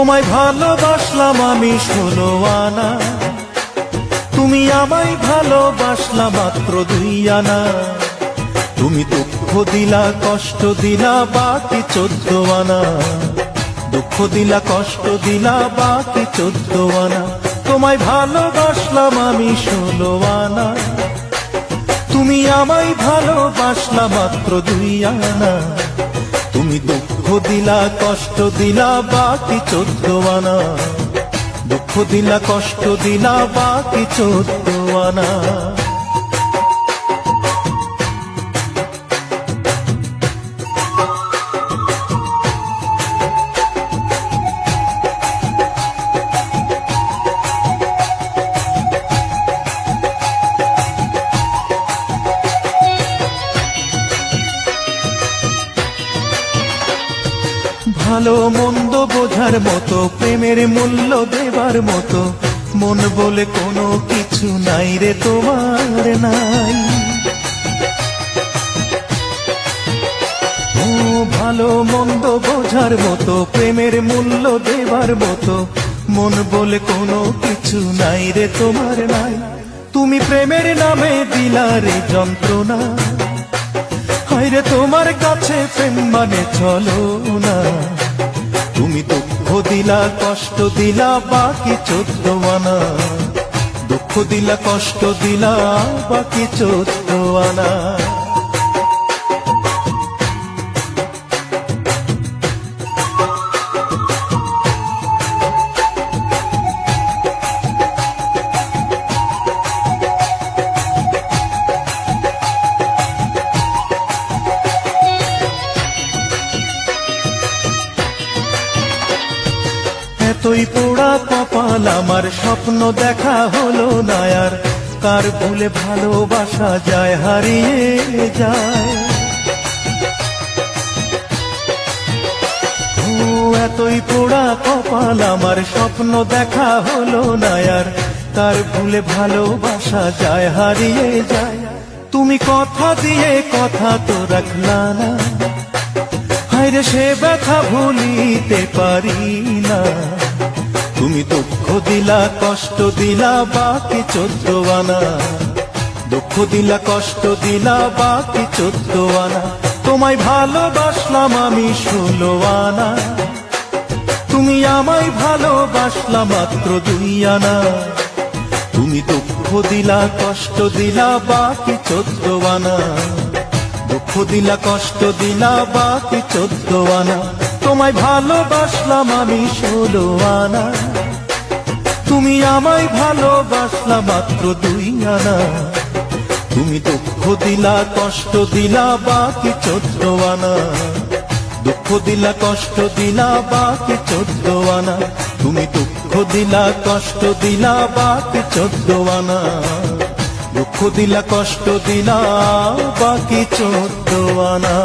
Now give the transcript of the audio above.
তোমায় ভালোবাসলাম আমি 16 আনা, তুমি আমায় ভালোবাসলা মাত্র 2 আনা। তুমি দুঃখ দিলা কষ্ট দিলা বাকি 14 আনা, দুঃখ দিলা কষ্ট দিলা বাকি 14 আনা। তোমায় ভালোবাসলাম আমি 16 আনা, তুমি আমায় ভালোবাসলা মাত্র 2 আনা। তুমি দুঃখ দিলা কষ্ট দিলা বাকি 14 আনা, দুঃখ দিলা কষ্ট দিলা বাকি 14 আনা। ভালো মন্দ বোঝার মতো, প্রেমের মূল্য দেবার মতো মন বলে কোনো কিছু নাই রে তোমার নাই। ও ভালো মন্দ বোঝার মতো, প্রেমের মূল্য দেবার মতো মন বলে কোনো কিছু নাই রে তোমার নাই। তুমি প্রেমের নামে দিলা রে যন্ত্রণা, হায়রে তোমার কাছে প্রেম মানে চলো না। তুমি দুঃখ দিলা কষ্ট দিলা বাকি 14 আনা, দুঃখ দিলা কষ্ট দিলা বাকি 14 আনা। এতই পোড়া কপাল আমার, স্বপ্ন দেখা হলো না আর, কার ভুলে ভালোবাসা যায় হারিয়ে যায়। ও এতই পোড়া কপাল আমার, স্বপ্ন দেখা হলো না আর, কার ভুলে ভালোবাসা যায় হারিয়ে যায়। তুমি কথা দিয়ে কথা তো রাখলা না, হায়রে সে ব্যথা ভুলিতে পারি না। তুমি দুঃখ দিলা কষ্ট দিলা বাকি 14 আনা, দুঃখ দিলা কষ্ট দিলা বাকি 14 আনা। তোমায় ভালোবাসলাম আমি 16 আনা, তুমি আমায় ভালোবাসলা মাত্র 2 আনা। তুমি দুঃখ দিলা কষ্ট দিলা বাকি 14 আনা, দুঃখ দিলা কষ্ট দিলা বাকি 14 আনা। তোমায় ভালোবাসলাম আমি 16 আনা, তুমি আমায় ভালোবাসলা মাত্র 2 আনা। তুমি দুঃখ দিলা কষ্ট দিলা বাকি 14 আনা, দুঃখ দিলা কষ্ট দিলা বাকি 14 আনা। তুমি দুঃখ দিলা কষ্ট দিলা বাকি 14 আনা, দুঃখ দিলা কষ্ট দিলা বাকি 14 আনা।